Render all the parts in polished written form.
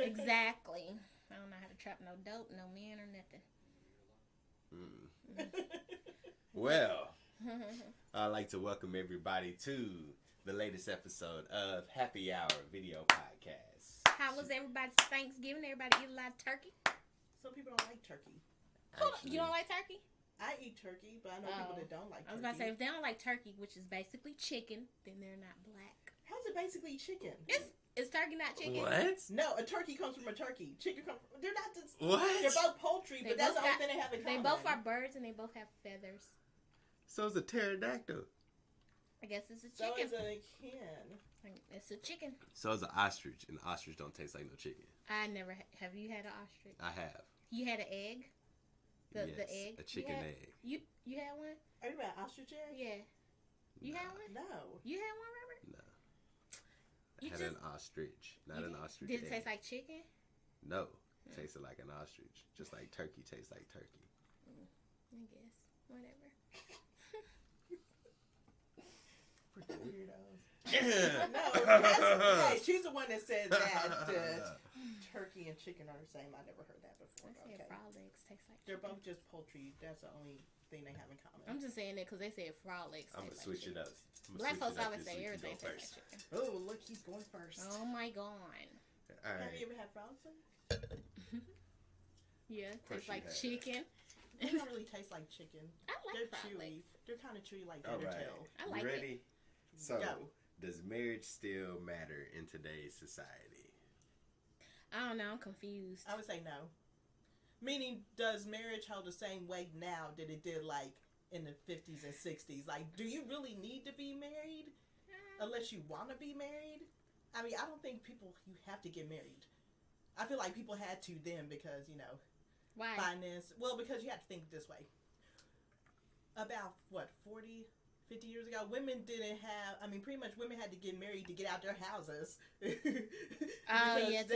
Exactly. I don't know how to trap no dope, no men, or nothing. Well, I'd like to welcome everybody to the latest episode of Happy Hour Video Podcast. How was everybody's Thanksgiving? Everybody eat a lot of turkey? Some people don't like turkey. Actually, you don't like turkey? I eat turkey, but I know people that don't like turkey. I was about to say, if they don't like turkey, which is basically chicken, then they're not black. How's it basically chicken? Is turkey not chicken? What? No, a turkey comes from a turkey. Chicken comes from... They're not just... What? They're both poultry, but that's the only thing they have in common. They both are birds, and they both have feathers. So it's a pterodactyl. I guess it's a chicken. So it's a hen. It's a chicken. So it's an ostrich, and ostrich don't taste like no chicken. I never... Have you had an ostrich? I have. You had an egg? Yes, the egg? a chicken egg. You had one? Are you about ostrich egg? Yeah. You had one? No. You had one, Robert? No. I had an ostrich, not an ostrich Did it egg. taste like chicken? No. It tasted like an ostrich. Just like turkey tastes like turkey. I guess. Whatever. Freaking weirdos. No, she's the one that said that turkey and chicken are the same. I never heard that before. I said frog legs taste like They're chicken. both just poultry. That's the only thing they have in common. I'm just saying that because they said frog legs I'm taste going to switch it up. Black folks always say everything tastes like chicken. Oh, look, he's going first. Oh my god. All right. Have you ever had frogs? Yeah, tastes you like have. chicken. They don't really taste like chicken. I like They're frog chewy. legs. They're kind of chewy like All gator right. tail. I like you ready? So, Go. does marriage still matter in today's society? I don't know. I'm confused. I would say no. Meaning, does marriage hold the same weight now that it did like in the 50s and 60s? Like, do you really need to be married unless you want to be married? I mean, I don't think you have to get married. I feel like people had to then because, Why? finance. Well, because you have to think this way. About, 40, 50 years ago, women didn't have, pretty much women had to get married to get out their houses. To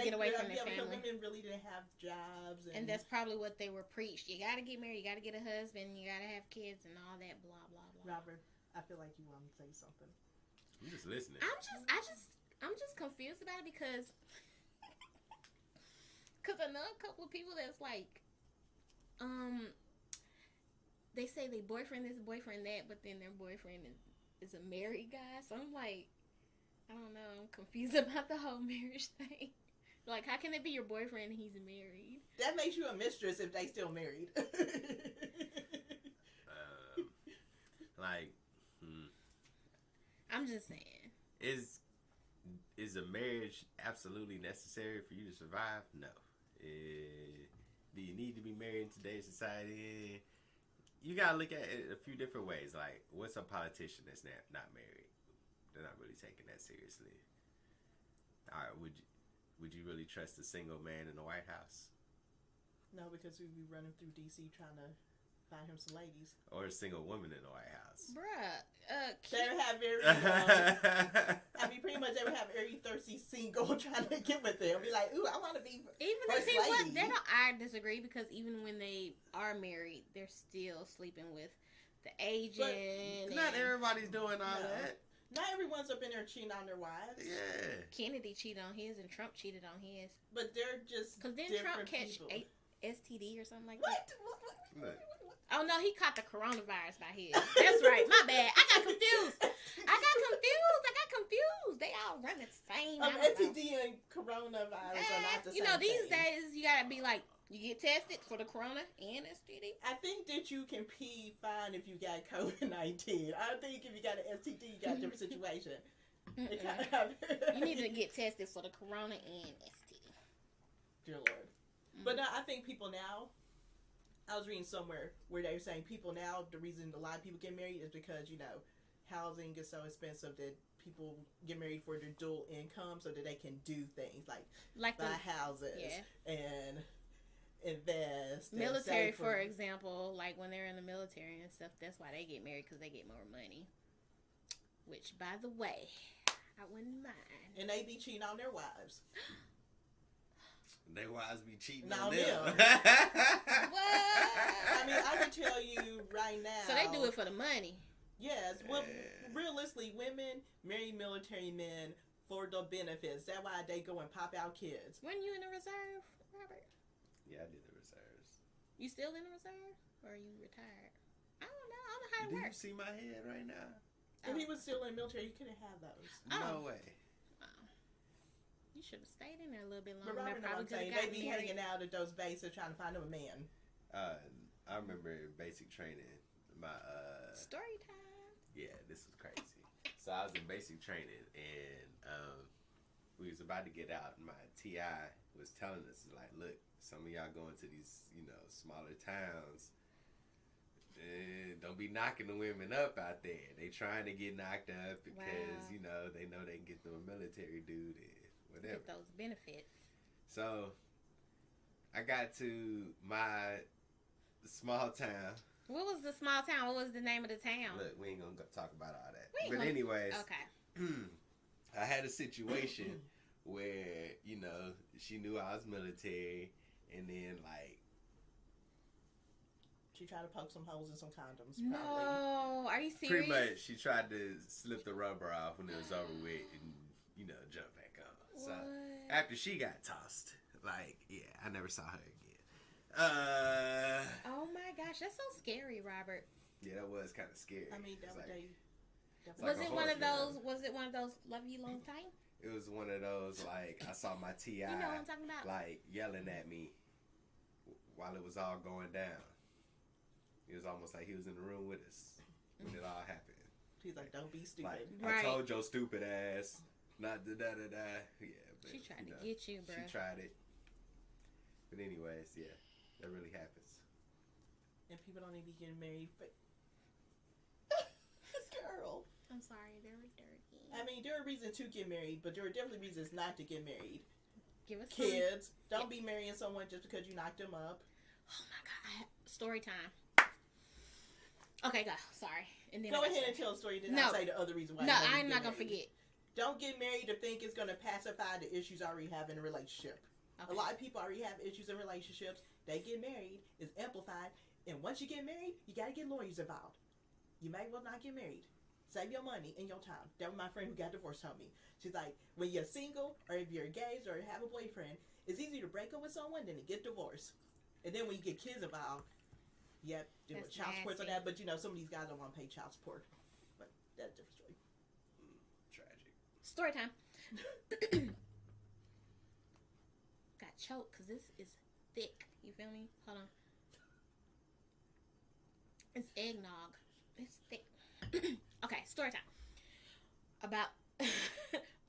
get away from their because family. women really didn't have jobs. And that's probably what they were preached. You gotta get married, you gotta get a husband, you gotta have kids and all that blah blah blah. Robert, I feel like you want to say something. I'm just listening. I'm just confused about it because I know a couple of people that's like, they say they boyfriend this, boyfriend that, but then their boyfriend is a married guy. So I'm like, I don't know. I'm confused about the whole marriage thing. Like, how can it be your boyfriend and he's married? That makes you a mistress if they still married. I'm just saying. Is a marriage absolutely necessary for you to survive? No. Do you need to be married in today's society? You gotta look at it a few different ways. Like, what's a politician that's not married? They're not really taking that seriously. All right, would you really trust a single man in the White House? No, because we'd be running through D.C. trying to find him some ladies. Or a single woman in the White House? Bruh. They would have very, pretty much they would have every thirsty single trying to get with them. Be like, ooh, I want to be first lady. I disagree because even when they are married, they're still sleeping with the agent. Not everybody's doing all that. Not everyone's up in there cheating on their wives. Yeah. Kennedy cheated on his and Trump cheated on his. But they're just because then Trump catch STD or something like that. What? Oh no, he caught the coronavirus by his. That's right. My bad. I got confused. They all run the same. STD and coronavirus are not the same. These days you gotta be like, you get tested for the corona and STD. I think that you can pee fine if you got COVID-19. I think if you got an STD, you got a different situation. You need to get tested for the corona and STD. Dear Lord. But no, I think people now, I was reading somewhere where they were saying people now, the reason a lot of people get married is because, housing is so expensive that people get married for their dual income so that they can do things like buy houses and invest. Military, for example, like when they're in the military and stuff, that's why they get married, because they get more money. Which, by the way, I wouldn't mind. And they be cheating on their wives. Their wives be cheating on on them. What? I can tell you right now. So they do it for the money. Yes. Well, realistically, women marry military men for the benefits. That's why they go and pop out kids. When you in the reserve, Robert? Yeah, I did the reserves. You still in the reserve? Or are you retired? I don't know. I don't know how it Do you works. see my head right now? If he was still in the military, you couldn't have those. No way. Oh. You should have stayed in there a little bit But longer. Robert, know what I'm saying, they be hanging out at those bases trying to find them a man. I remember in basic training, my Story time. yeah, this was crazy. So I was in basic training, and we was about to get out, and my TI was telling us, like, look, some of y'all going to these, smaller towns. Don't be knocking the women up out there. They trying to get knocked up because, Wow. they know they can get them a military dude and whatever. Get those benefits. So I got to my small town. What was the small town? What was the name of the town? Look, we ain't gonna talk about all that. We ain't But gonna- anyways, Okay. I had a situation where, she knew I was military, and then, like, She tried to poke some holes in some condoms. Probably. No. Are you serious? pretty much she tried to slip the rubber off when it was over with and, jump back on. So What? after she got tossed, like, yeah, I never saw her again. Oh my gosh, that's so scary, Robert. Yeah, that was kind of scary. I mean, that It's was like- they. It's like Was a it one of horse those? ride. Was it one of those love you long time? It was one of those, like, I saw my TI, You know what I'm talking about? like, yelling at me while it was all going down. It was almost like he was in the room with us when it all happened. He's like, don't be stupid. Like, Right. I told your stupid ass not to da-da-da. Yeah, but, She tried to get you, bro. She tried it. But anyways, yeah, that really happens. And people don't even get married. Girl. I'm sorry, very dirty. I mean, there are reasons to get married, but there are definitely reasons not to get married. Give us some. Kids, don't be marrying someone just because you knocked them up. Oh my god, story time. Okay, go. Sorry. And then Go I got ahead and story. tell a story, then No. I'll say the other reason why. No, you don't I'm get not gonna married. forget. Don't get married to think it's gonna pacify the issues I already have in a relationship. Okay. A lot of people already have issues in relationships. They get married, it's amplified, and once you get married, you gotta get lawyers involved. You may well not get married. Save your money and your time. That was my friend who got divorced told me. She's like, when you're single, or if you're engaged, or have a boyfriend, it's easier to break up with someone than to get divorced. And then when you get kids involved, yep, do That's child support on nasty. that. But some of these guys don't want to pay child support. But that's a different story. Tragic. Story time. Got choked because this is thick. You feel me? Hold on. It's eggnog. It's thick. Okay, story time.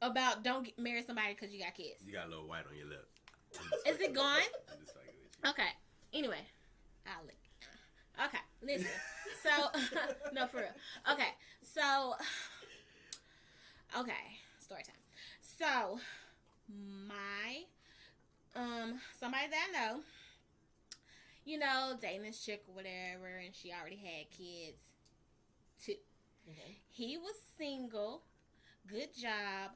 About don't marry somebody because you got kids. You got a little white on your lip. Is it gone? I'm just fucking with you. Okay. Anyway, I'll lick. Okay, listen. So, no, for real. Okay, so, story time. So, my, somebody that I know, dating this chick or whatever, and she already had kids, too. Okay. He was single, good job,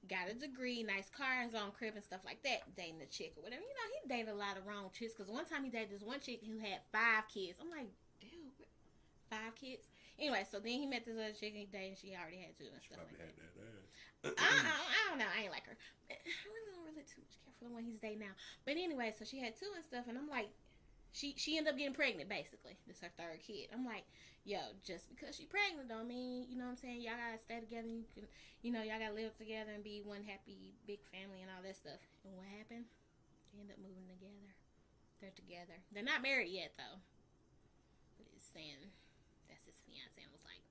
got a degree, nice car, his own crib and stuff like that, dating a chick or whatever. He dated a lot of wrong chicks, because one time he dated this one chick who had 5 kids. I'm like, dude, 5 kids? Anyway, so then he met this other chick he dated, and she already had 2 and She stuff probably like had that. that ass. I don't know. I ain't like her. I really don't too much care for the one he's dating now. But anyway, so she had 2 and stuff, and I'm like, she ended up getting pregnant, basically. This is her 3rd kid. I'm like, yo, just because she pregnant don't mean, you know what I'm saying, y'all gotta stay together. You can, y'all gotta live together and be one happy big family and all that stuff. And what happened? They end up moving together. They're together. They're not married yet, though. But it's saying that's his fiance. And I was like,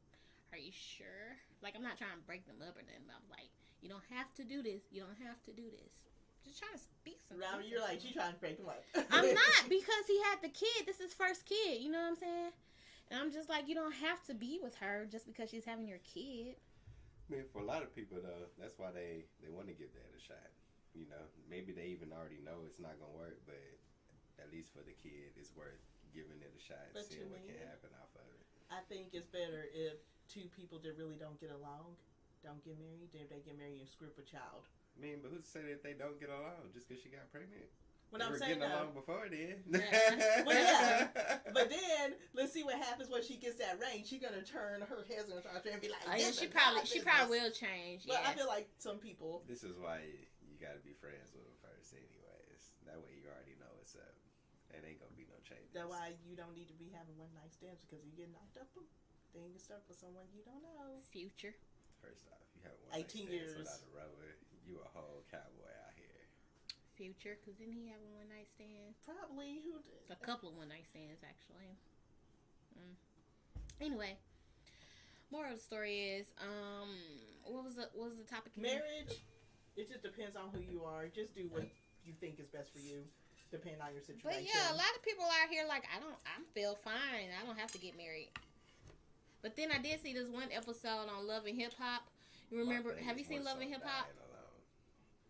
are you sure? Like, I'm not trying to break them up or nothing, but I'm like, you don't have to do this. You don't have to do this. Just trying to speak some Robert, sense you're into like, him. she trying to break them up. I'm not, because he had the kid. This is his first kid. You know what I'm saying? And I'm just like, you don't have to be with her just because she's having your kid. I mean, for a lot of people, though, that's why they want to give that a shot. Maybe they even already know it's not going to work, but at least for the kid, it's worth giving it a shot and But seeing to what me, can happen off of it. I think it's better if 2 people that really don't get along don't get married than if they get married and screw up a child. I mean, but who's to say that they don't get along just because she got pregnant? What I'm We're saying getting though. along before then. Well, yeah. But then let's see what happens when she gets that ring. She's gonna turn her head's gonna start and be like, Oh, yeah, this she is my probably business. will change. But Yeah. I feel like some people. This is why you gotta be friends with them first, anyways. That way you already know what's up. It ain't gonna be no changes. That's why you don't need to be having one night stands because you get knocked up. Then you get stuck with someone you don't know. Future. First off, you have 1 night 18 stands years. without a rubber. You a whole cowboy out here. Future, because didn't he have a one night stand? Probably who did. A couple of one night stands, actually. Anyway, moral of the story is, what was the topic? Again? Marriage. It just depends on who you are. Just do what you think is best for you, depending on your situation. But yeah, a lot of people out here like I feel fine. I don't have to get married. But then I did see this one episode on Love and Hip Hop. You remember? Have you seen Love and Hip Hop?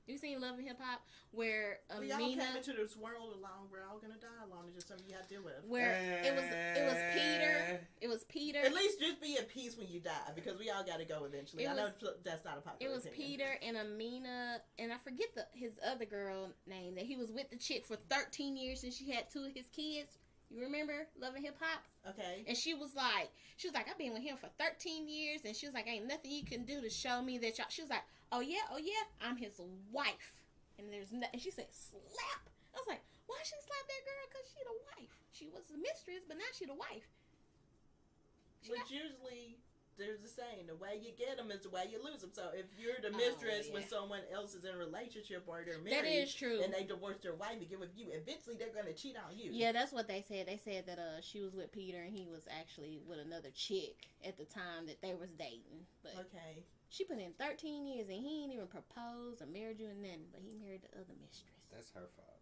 You seen Love and Hip Hop where We all Amina, came into this world alone. We're all gonna die alone. It's just something you have to deal with. where it was Peter. It was Peter. At least just be at peace when you die, because we all got to go eventually. I know that's not a It popular was opinion. Peter and Amina, and I forget his other girl name. That he was with the chick for 13 years, and she had 2 of his kids. You remember Love and Hip Hop? Okay. And she was like, I've been with him for 13 years, and she was like, ain't nothing you can do to show me that y'all. She was like, oh yeah, I'm his wife, and there's nothing. And she said, slap. I was like, why she slap that girl? Cause she the wife. She was the mistress, but now she the wife. But usually, there's a saying: the way you get them is the way you lose them. So if you're the mistress when someone else is in a relationship or they're married, that is true, and they divorce their wife and get with you, eventually they're gonna cheat on you. Yeah, that's what they said. They said that she was with Peter and he was actually with another chick at the time that they was dating. But Okay. she put in 13 years and he ain't even proposed or married you and nothing, but he married the other mistress. That's her fault.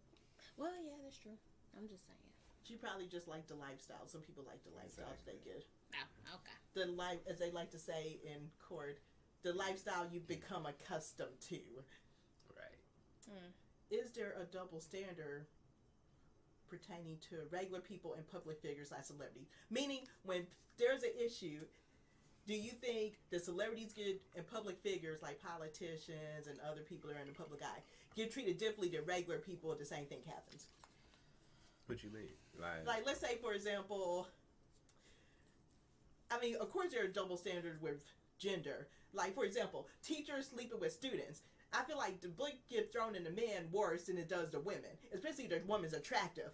Well, yeah, that's true. I'm just saying. She probably just liked the lifestyle. Some people like the lifestyle they get. Oh, okay. The life, as they like to say in court, the lifestyle you become accustomed to. Right. Is there a double standard pertaining to regular people and public figures like celebrities? Meaning, when there's an issue, do you think the celebrities get, and public figures like politicians and other people that are in the public eye, get treated differently than regular people if the same thing happens? What you mean? Like, let's say, for example, I mean, of course, there's a double standard with gender. Like, for example, teachers sleeping with students. I feel like the blame gets thrown in the men worse than it does the women, especially if the woman's attractive.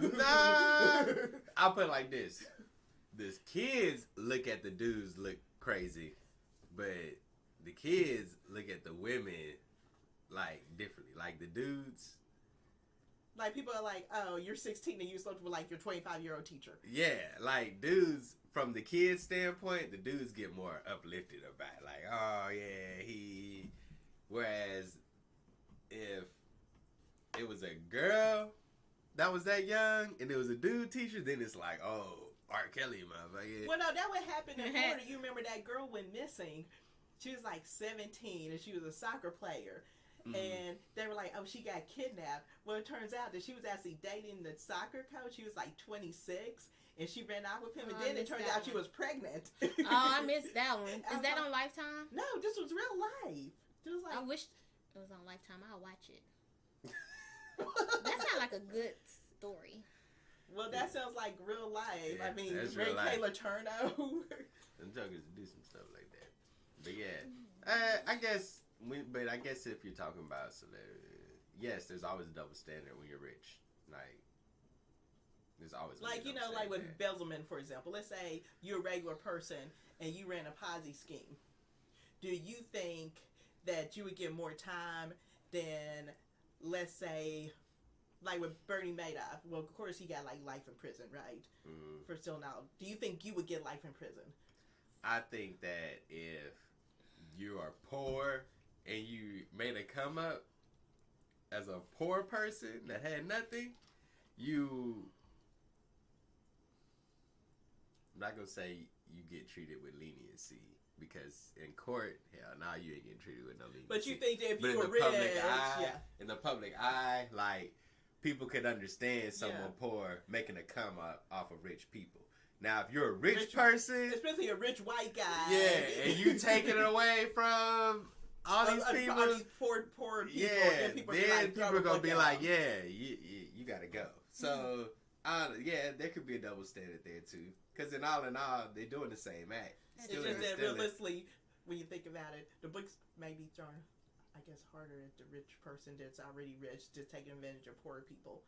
Nah, I'll put it like this: the kids look at the dudes look crazy, but the kids look at the women like differently. Like the dudes. Like, people are like, oh, you're 16 and you slept with, like, your 25-year-old teacher. Yeah, like dudes, from the kids' standpoint, the dudes get more uplifted about it. Like, oh yeah, he. Whereas if it was a girl that was that young and it was a dude teacher, then it's like, oh, R. Kelly, motherfucker. Well, no, that would happen in Florida. You remember that girl went missing. She was like 17 and she was a soccer player. Mm-hmm. And they were like, oh, she got kidnapped. Well, it turns out that she was actually dating the soccer coach. She was like 26. And she ran out with him. And then it turns out she was pregnant. Oh, I missed that one. Is that on Lifetime? No, this was real life. It was like, I wish it was on Lifetime. I'll watch it. That sounds like a good story. Well, that sounds like real life. Yeah, I mean, Ray Kayla Turner. Them jokers do some stuff like that. But yeah, I guess if you're talking about celebrity, yes, there's always a double standard when you're rich. Like, there's always like, you know, like with embezzlement, for example. Let's say you're a regular person and you ran a Ponzi scheme. Do you think that you would get more time than, let's say, like with Bernie Madoff? Well, of course, he got like life in prison, right? Mm-hmm. For still now. Do you think you would get life in prison? I think that if you are poor and you made a come up as a poor person that had nothing, I'm not gonna say you get treated with leniency, because in court, hell, nah, you ain't getting treated with no leniency. But you think that if you were rich, in the public eye, like, people could understand someone poor making a come up off of rich people. Now, if you're a rich person, especially a rich white guy, yeah, and you taking it away from all these people, these poor people. yeah, And people then people are gonna be like, yeah. yeah, you gotta go. So, yeah, there could be a double standard there too. Because in all, they're doing the same act. It's just that realistically, when you think about it, the books may be thrown, I guess, harder at the rich person that's already rich, just taking advantage of poor people.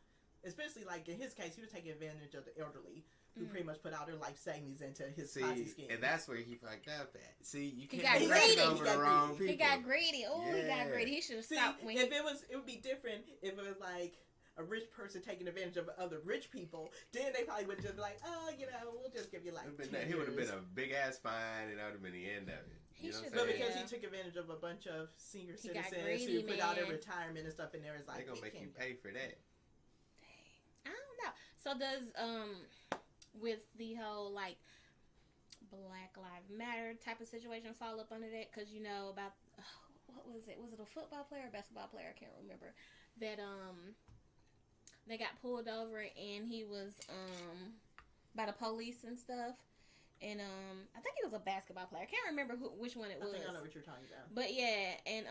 Especially, like, in his case, he was taking advantage of the elderly, who pretty much put all their life savings into his Ponzi scheme. And that's where he fucked up at. See, you He can't got be greedy. over the wrong people. He got greedy. Oh, he got Yeah. greedy. He should have See, stopped when if it would be different if it was like a rich person taking advantage of other rich people. Then they probably would just be like, oh, we'll just give you like. He would have been a big ass fine, and that would have been the end of it. He You know what should- I'm But saying? because Yeah. he took advantage of a bunch of senior He got citizens greedy, who put all their man. retirement and stuff in there, it's like They're gonna we make you can't- pay for that. I don't know. So does with the whole like Black Lives Matter type of situation fall up under that? Because about what was it? Was it a football player or basketball player? I can't remember. That they got pulled over and he was by the police and stuff. And I think he was a basketball player. I can't remember which one it was. I think I know what you're talking about. But yeah, and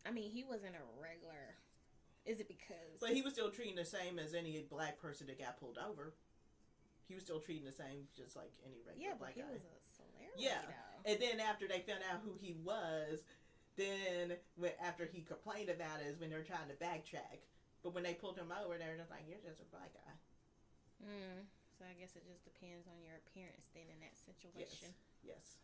I mean he wasn't a regular. Is it because? But he was still treating the same as any black person that got pulled over. He was still treating the same, just like any regular black guy. He was a celebrity. Yeah. Though. And then after they found out who he was, then after he complained about it is when they were trying to backtrack. But when they pulled him over, they were just like, "You're just a black guy." So I guess it just depends on your appearance then in that situation. Yes.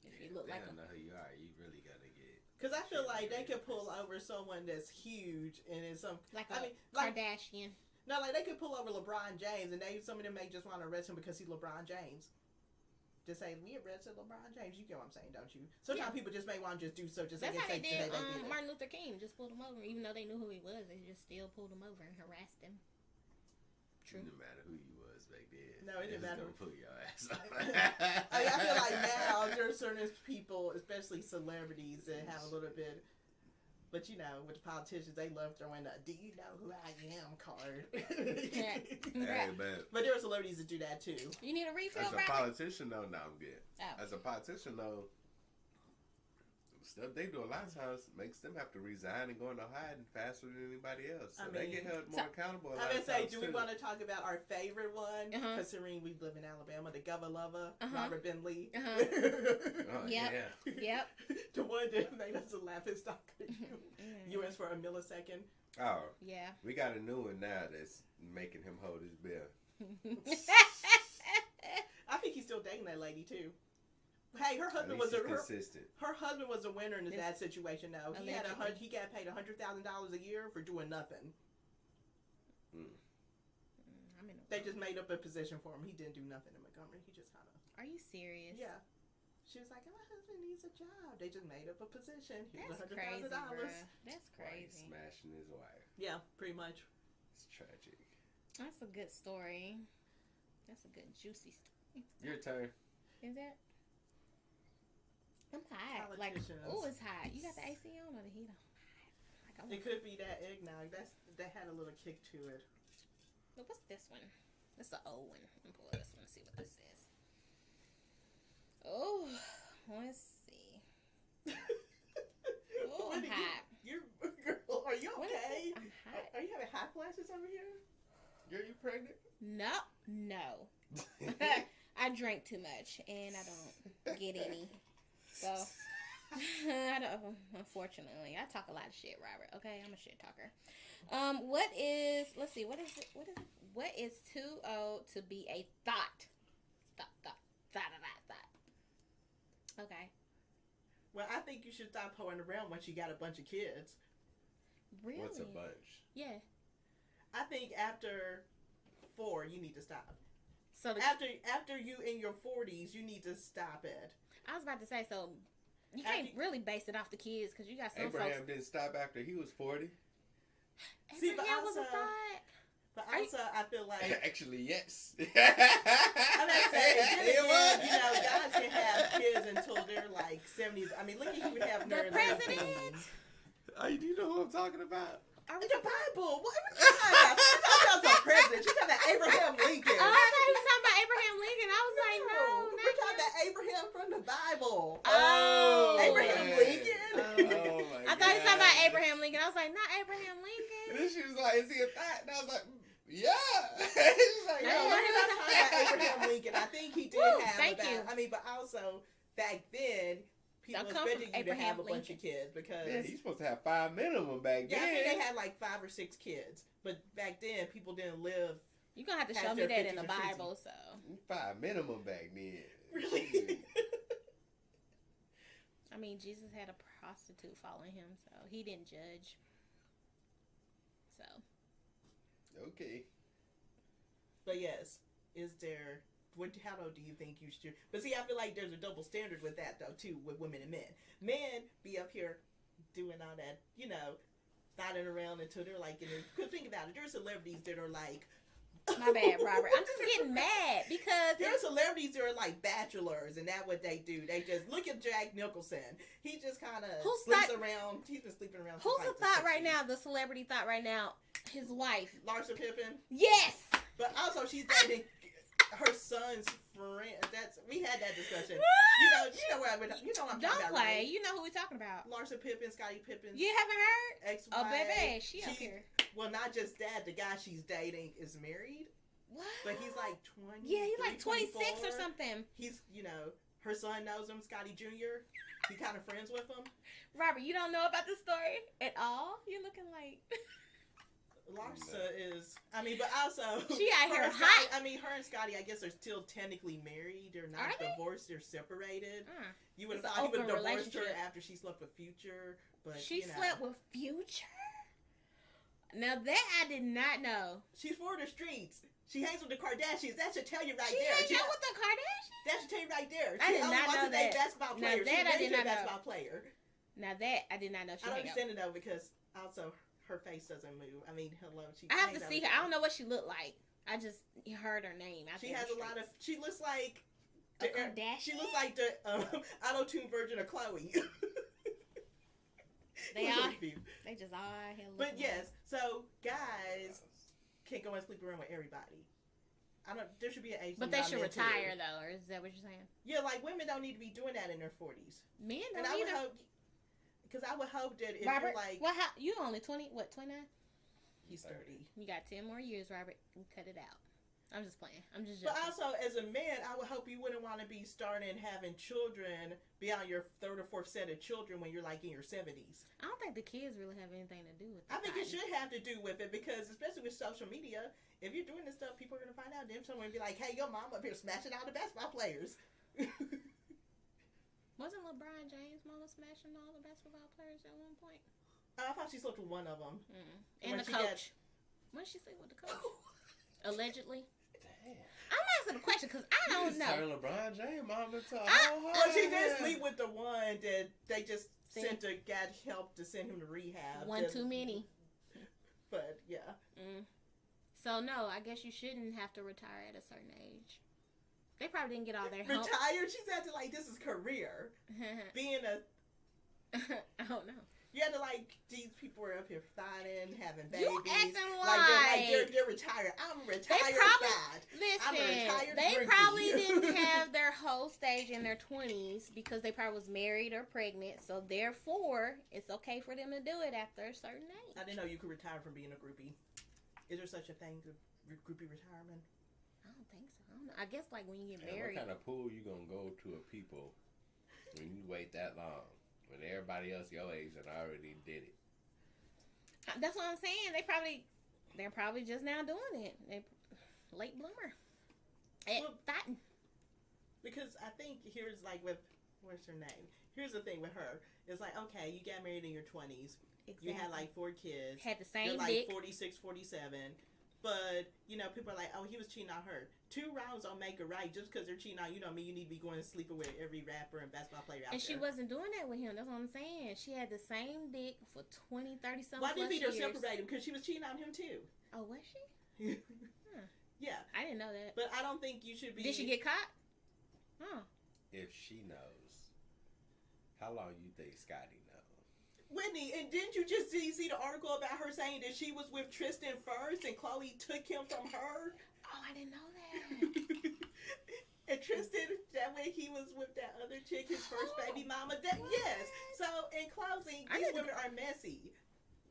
If you look they like don't know who you are, you really gotta get. Because I feel like they could pull over someone that's huge and is some like I a mean, like Kardashian. no, like they could pull over LeBron James, and some of them may just want to arrest him because he's LeBron James. Just say we arrested LeBron James. You get what I'm saying, don't you? Sometimes Yeah. people just may want to just do so. Just That's like how they did they did it. Martin Luther King. Just pulled him over, even though they knew who he was. They just still pulled him over and harassed him. True. It didn't matter who you was back then. No, it didn't matter. Gonna pull your ass I feel like now there are certain people, especially celebrities, that have a little bit. But with the politicians, they love throwing the "Do you know who I am?" card. Hey, But there are celebrities that do that too. You need a refill, as a Robert? politician, though, no, I'm good. Oh. As a politician, though, stuff they do a lot of times makes them have to resign and go into hiding faster than anybody else. So they get held more accountable. I'm gonna say, do we want to talk about our favorite one? Uh-huh. Considering we live in Alabama, the Governor Lover, Uh-huh. Robert Bentley. Uh-huh. Oh, Yep. yeah. Yep. The one that made us a laughing stock. US for a millisecond. Oh, Yeah. we got a new one now that's making him hold his bill. I think he's still dating that lady too. Hey, her At husband least was it's her consistent. husband was a winner in It's that situation. Though he allegedly. he got paid $100,000 a year for doing nothing. I'm in They just made up a position for him. He didn't do nothing in Montgomery. He just kind of Are you serious? yeah. She was like, "My husband needs a job." They just made up a position. Here's That's crazy, $100,000. bruh. That's While crazy. he's smashing his wife. Yeah, pretty much. It's tragic. That's a good story. That's a good juicy story. Your turn. Is it? I'm hot. Like, Politicians. oh, it's hot. You got the AC on or the heat on? Like, I It could be that eggnog. That had a little kick to it. But what's this one? This is the old one. Let me pull this one and see what this is. Oh, let's see. Oh, I'm What hot. You're, girl, are you What is okay? this? I'm hot. Are you having hot flashes over here? Girl, you pregnant? No. I drink too much and I don't get any. So, I don't, unfortunately, I talk a lot of shit, Robert. Okay, I'm a shit talker. Let's see, what is too old to be a thought? Thought. Okay. Well, I think you should stop hoeing around once you got a bunch of kids. Really? What's a bunch? Yeah. I think after 4, you need to stop. So After you in your 40s, you need to stop it. I was about to say, so you can't really base it off the kids because you got some Abraham folks. didn't stop after he was 40. See, but Abraham was a also- thought. But also, I feel like Actually, yes. I'm not saying, It was. guys can have kids until they're like 70s. I mean, look at who we have in The their president. 19s. Do you know who I'm talking about? Are we The Bible. What are you talking about? You're talking about the president. You're talking about Abraham Lincoln. Oh, I thought he was talking about Abraham Lincoln. I was like, no, We're talking not that Abraham from the Bible. Oh. Abraham Lincoln. Oh my I thought you were talking about God. Abraham Lincoln. I was like, not Abraham Lincoln. And then she was like, "Is he a thought?" And I was like, "Yeah." She's like, No, Yeah. we're not talking about Abraham Lincoln. I think he did Woo, have thank about. you. I mean, but also back then, people Don't come from expected you to have a Abraham bunch of Lincoln. kids because. Yeah, he's supposed to have 5 minimum back Yeah, I then. think they had like 5 or 6 kids, but back then people didn't live. You're going to have to Has show me their that in the 50s or 60s. Bible, so. 5 minimum back then. Really? I mean, Jesus had a prostitute following him, so he didn't judge. So. Okay. But yes, is there? How do you think you should? But see, I feel like there's a double standard with that though too, with women and men. Men be up here doing all that, nodding around until they're like, because think about it, there's celebrities that are like. My bad, Robert. I'm just getting mad because There are celebrities that are like bachelors, and that's what they do. They just look at Jack Nicholson. He just kind of Who's sleeps that- around. He's been sleeping around. who's since, the like, thought right 60s. now? The celebrity thought right now? His wife. Larsa Pippen. Yes. But also, she's dating her son's friend. We had that discussion. You know what what I'm talking Don't about. play. Right? You know who we're talking about. Larsa Pippen, Scottie Pippen's You haven't heard? ex-wife. Oh, baby, she up here. Well, not just that. The guy she's dating is married, What? but he's like 20. Yeah, he's like 26 or 24. something. He's, her son knows him, Scotty Jr. He kind of friends with him. Robert, you don't know about the story at all? You're looking like... Larsa is, but also She out her here and hot. Scotty, her and Scotty, I guess, are still technically married. They're not Are they? divorced. They're separated. You would It's have an thought he would have open divorced her relationship. after she slept with Future, but She slept with Future? Now that I did not know. She's for the streets. She hangs with the Kardashians. That should tell you right She there. hanging out with the Kardashians? That should tell you right there. I She did only not wants know to date that. basketball Now players. that She's I did married to a not know. basketball player. Now that I did not know she I don't hang out. understand it though because also her face doesn't move. Hello. She I have hangs to out see with her. I don't know what she looked like. I just heard her name. She has a lot of. She looks like. A Kardashian? She looks like the auto-tune version of Chloe. They are. They just are. But yes, so guys can't go and sleep around with everybody. There should be an age But limit they on should men, too. retire though, or is that what you're saying? Yeah, like women don't need to be doing that in their 40s. Men And don't I would either. hope, because I would hope that if Robert, you're like, well, you only 20? What 29? he's 30. You got 10 more years, Robert. You can cut it out. I'm just playing. I'm just But joking. also, as a man, I would hope you wouldn't want to be starting having children beyond your 3rd or 4th set of children when you're like in your 70s. I don't think the kids really have anything to do with it. I think it should have to do with it because, especially with social media, if you're doing this stuff, people are going to find out. Then someone will be like, hey, your mom up here smashing all the basketball players. Wasn't LeBron James' mama smashing all the basketball players at one point? I thought she slept with one of them. And When the she coach. When did she sleep with the coach? Allegedly. Damn. I'm asking a question because I don't know. Turn LeBron James mom into a Well, she did sleep with the one that they just See? got help to send him to rehab. One too many. But yeah. So no, I guess you shouldn't have to retire at a certain age. They probably didn't get all their help. Retired? She's acting like this is career. Being I don't know. you had to like, these people are up here fighting, having babies. You acting they're retired. I'm a retired probably- dad. I'm a Listen, retired they groupie. probably didn't have their whole stage in their 20s because they probably was married or pregnant. So therefore, it's okay for them to do it after a certain age. I didn't know you could retire from being a groupie. Is there such a thing as groupie retirement? I don't think so. I don't know. I guess like when you get Man, married. what kind of pool you gonna go to of people when you wait that long? When everybody else your age and already did it. That's what I'm saying. They're probably just now doing it. They late bloomer. Well, Fighting. Because I think here's like with, what's her name? Here's the thing with her. It's like, okay, you got married in your 20s. Exactly. You had like 4 kids. Had the You're same like dick. 46, 47. But, people are like, oh, he was cheating on her. 2 rounds don't make it right. Just because they're cheating on you don't mean you need to be going and sleeping with every rapper and basketball player out And she there. wasn't doing that with him. That's what I'm saying. She had the same dick for 20, 30 something Why did plus Peter years. separate him? Because she was cheating on him too. Oh, was she? Yeah. I didn't know that. But I don't think you should be... Did she get caught? Oh. If she knows, how long you think Scotty knows? Whitney, and didn't you just see the article about her saying that she was with Tristan first and Chloe took him from her? Oh, I didn't know that. And Tristan, that way he was with that other chick, his first baby mama. Yes. So in closing, these women are messy.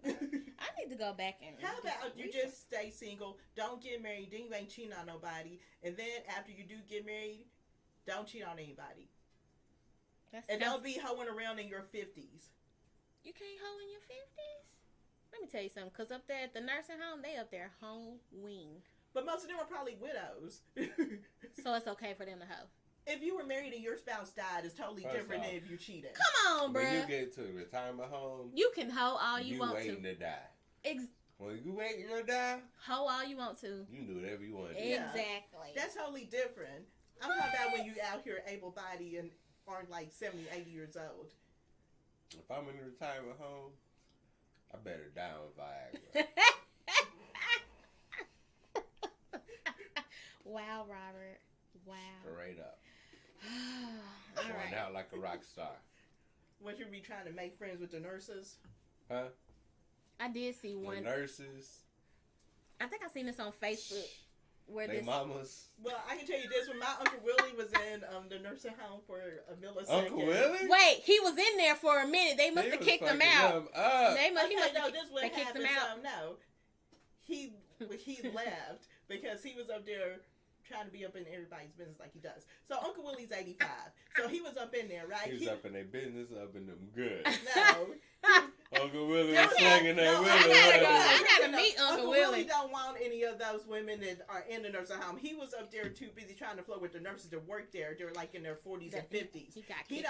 I need to go back and. How about you just stay single, don't get married, then you ain't cheating on nobody, and then after you do get married, don't cheat on anybody. And don't be hoeing around in your 50s. You can't hoe in your 50s? Let me tell you something, because up there at the nursing home, they up there hoeing. But most of them are probably widows. So it's okay for them to hoe. If you were married and your spouse died, it's totally different than if you cheated. Come on, bro. When you get to a retirement home, you can hoe all you want to. You waiting to die. When you waiting to die, hoe all you want to. You can do whatever you want to do. Exactly. That's totally different. I'm talking about when you out here able-bodied and aren't like 70, 80 years old. If I'm in a retirement home, I better die on Viagra. Wow, Robert. Wow. Straight up. All Going right. out like a rock star. What, you be trying to make friends with the nurses? Huh? I did see one. The nurses. I think I seen this on Facebook. Where they this mamas. Well, I can tell you this: when my Uncle Willie was in the nursing home for a millisecond. Uncle Willie? Wait, he was in there for a minute. They must have kicked him out. They must have kicked him out. No, he left because he was up there trying to be up in everybody's business like he does. So Uncle Willie's 85. So he was up in there, right? He was up in their business, up in them good. No. Uncle Willie was slanging that Willie. I gotta meet Uncle Willie. Willie don't want any of those women that are in the nursing home. He was up there too busy trying to flirt with the nurses that work there. They're like in their 40s and 50s. He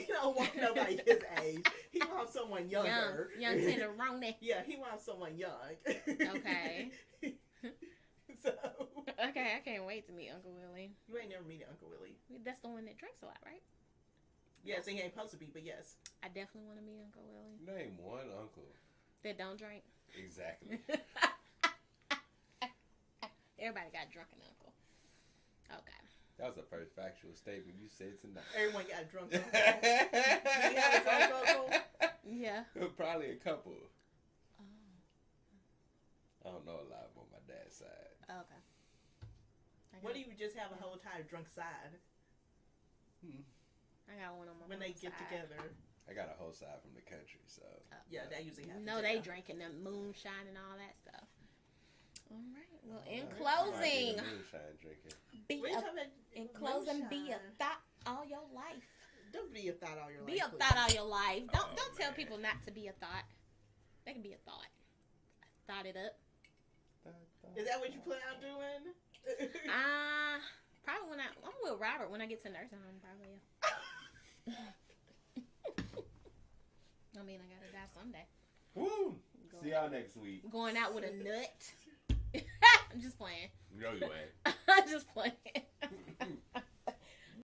don't want nobody his age. He wants someone younger. Young tenderoni. Yeah, he wants someone young. Okay. So. Okay, I can't wait to meet Uncle Willie. You ain't never meet Uncle Willie. That's the one that drinks a lot, right? Yes, he ain't supposed to be, but yes. I definitely want to meet Uncle Willie. Name one uncle. That don't drink. Exactly. Everybody got a drunken uncle. Okay. That was the first factual statement you said tonight. Everyone got a drunk uncle. Do you have a drunk uncle? Yeah. Probably a couple. Oh. I don't know a lot on my dad's side. Okay. What do you just have a whole entire drunk side? I got one on my when they get side. together. I got a whole side from the country, so. Yeah, that usually happens. No, they drinking the moonshine and all that stuff. All right. Well, in closing, be a thought all your life. Don't be a thought all your life. Be a thought all your life. Don't tell people not to be a thought. They can be a thought. Thought it up. Is that what you plan on doing? Probably when I'm with Robert when I get to nursing home. Probably. I mean, I gotta die someday. Woo! See y'all next week. Going out with a nut. I'm just playing. No, you ain't. I'm just playing.